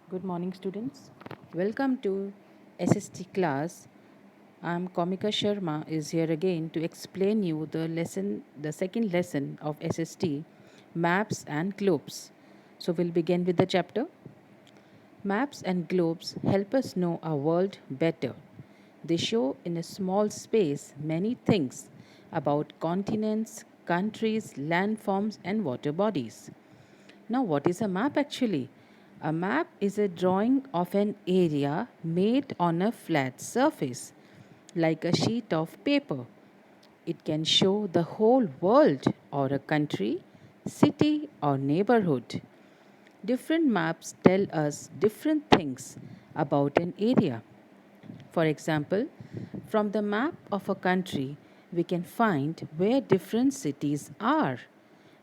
Good morning, students. Welcome to SST class. I'm Komika Sharma is here again to explain you the second lesson of SST, maps and globes. So we'll begin with the chapter. Maps and globes help us know our world better. They show in a small space many things about continents, countries, landforms, and water bodies. Now, what is a map actually? A map is a drawing of an area made on a flat surface, like a sheet of paper. It can show the whole world or a country, city, or neighborhood. Different maps tell us different things about an area. For example, from the map of a country, we can find where different cities are.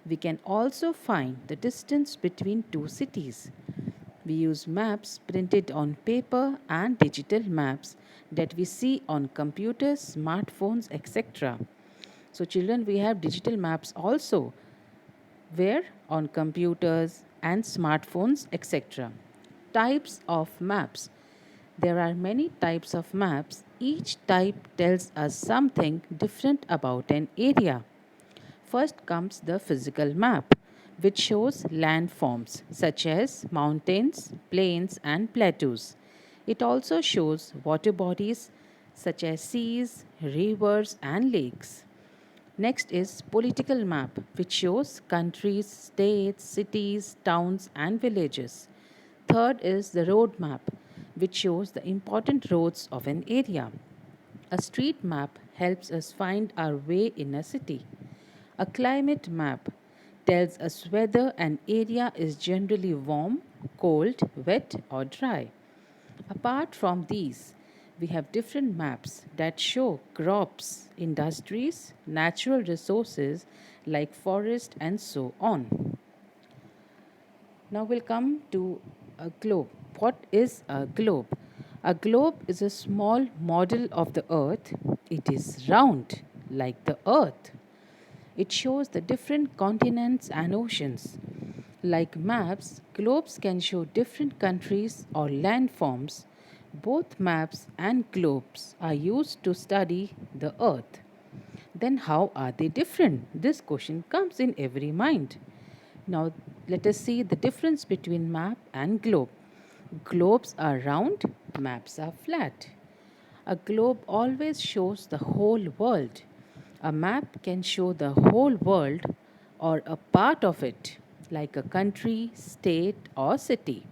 We can also find the distance between two cities. We use maps printed on paper and digital maps that we see on computers, smartphones, etc. So, children, we have digital maps also, where on computers and smartphones, etc. Types of maps. There are many types of maps. Each type tells us something different about an area. First comes the physical map, which shows landforms such as mountains, plains, and plateaus. It also shows water bodies such as seas, rivers, and lakes. Next is political map, which shows countries, states, cities, towns, and villages. Third is the road map, which shows the important roads of an area. A street map helps us find our way in a city. A climate map tells us whether an area is generally warm, cold, wet, or dry. Apart from these, we have different maps that show crops, industries, natural resources like forest, and so on. Now we'll come to a globe. What is a globe? A globe is a small model of the earth. It is round like the earth. It shows the different continents and oceans. Like maps, globes can show different countries or landforms. Both maps and globes are used to study the earth. Then, how are they different? This question comes in every mind. Now, let us see the difference between map and globe. Globes are round, maps are flat. A globe always shows the whole world. A map can show the whole world or a part of it, like a country, state, or city.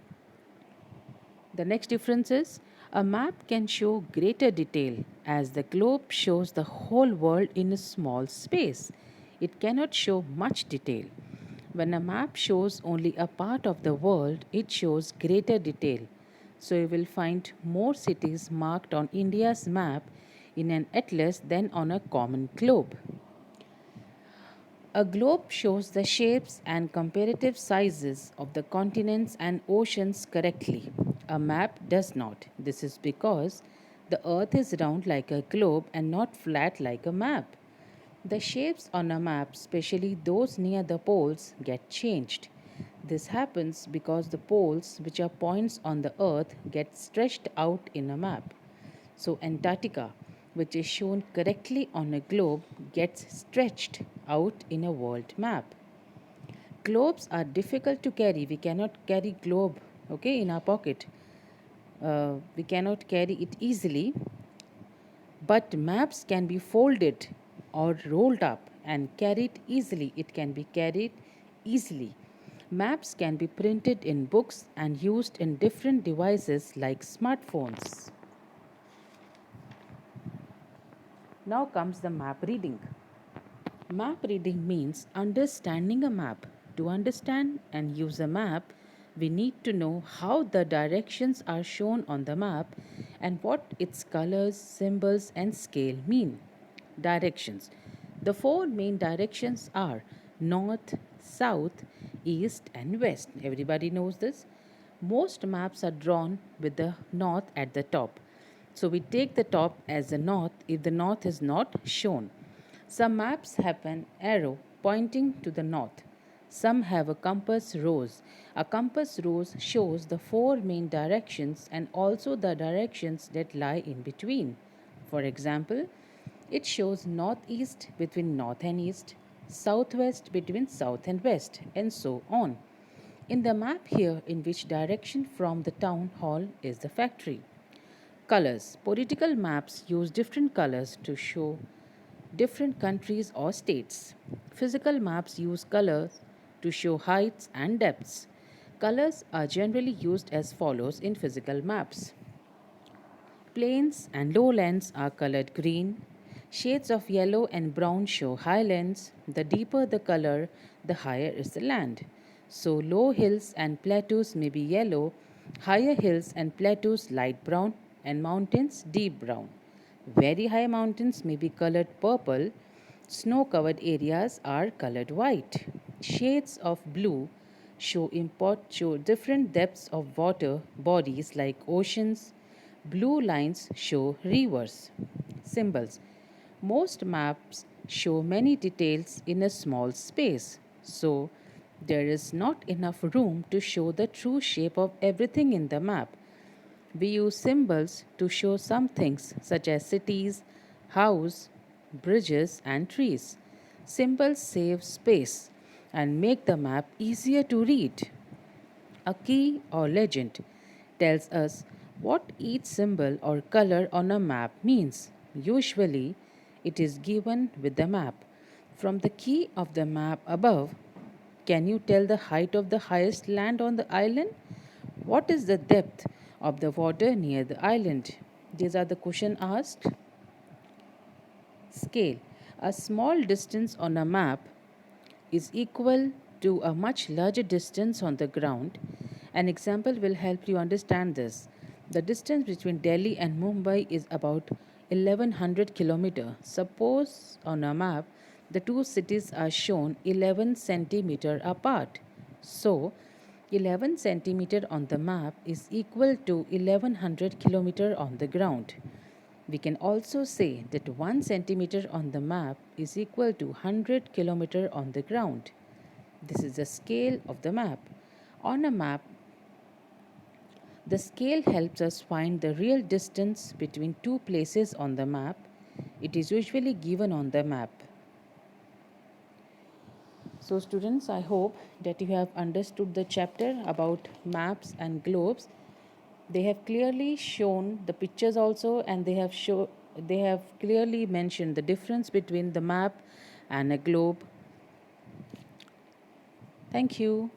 The next difference is a map can show greater detail as the globe shows the whole world in a small space. It cannot show much detail. When a map shows only a part of the world, it shows greater detail. So you will find more cities marked on India's map in an atlas than on a common globe. A globe shows the shapes and comparative sizes of the continents and oceans correctly. A map does not. This is because the earth is round like a globe and not flat like a map. The shapes on a map, especially those near the poles, get changed. This happens because the poles, which are points on the earth, get stretched out in a map. So, Antarctica, which is shown correctly on a globe, gets stretched out in a world map. Globes are difficult to carry. We cannot carry globe, okay, in our pocket. We cannot carry it easily, but maps can be folded or rolled up and carried easily. It can be carried easily. Maps can be printed in books and used in different devices like smartphones. Now comes the map reading. Map reading means understanding a map. To understand and use a map, we need to know how the directions are shown on the map and what its colors, symbols, and scale mean. Directions. The four main directions are north, south, east, and west. Everybody knows this. Most maps are drawn with the north at the top. So we take the top as the north if the north is not shown. Some maps have an arrow pointing to the north. Some have a compass rose. A compass rose shows the four main directions and also the directions that lie in between. For example, it shows northeast between north and east, southwest between south and west, and so on. In the map here, in which direction from the town hall is the factory? Colors. Political maps use different colors to show different countries or states. Physical maps use colors to show heights and depths. Colors are generally used as follows in physical maps. Plains and lowlands are colored green. Shades of yellow and brown show highlands. The deeper the color, the higher is the land. So, low hills and plateaus may be yellow, higher hills and plateaus light brown, and mountains deep brown. Very high mountains may be colored purple. Snow covered areas are colored white. Shades of blue show different depths of water bodies like oceans. Blue lines show rivers. Symbols. Most maps show many details in a small space, so there is not enough room to show the true shape of everything in the map. We use symbols to show some things such as cities, house, bridges, and trees. Symbols save space and make the map easier to read. A key or legend tells us what each symbol or color on a map means. Usually, it is given with the map. From the key of the map above, can you tell the height of the highest land on the island? What is the depth of the water near the island? These are the questions asked. Scale. A small distance on a map is equal to a much larger distance on the ground. An example will help you understand this. The distance between Delhi and Mumbai is about 1100 kilometer. Suppose on a map the two cities are shown 11 centimeter apart. So 11 centimeter on the map is equal to 1100 kilometer on the ground. We can also say that 1 centimeter on the map is equal to 100 kilometer on the ground. This is the scale of the map. On a map, the scale helps us find the real distance between two places on the map. It is usually given on the map. So students, I hope that you have understood the chapter about maps and globes. They have clearly shown the pictures also, and they have clearly mentioned the difference between the map and a globe. Thank you.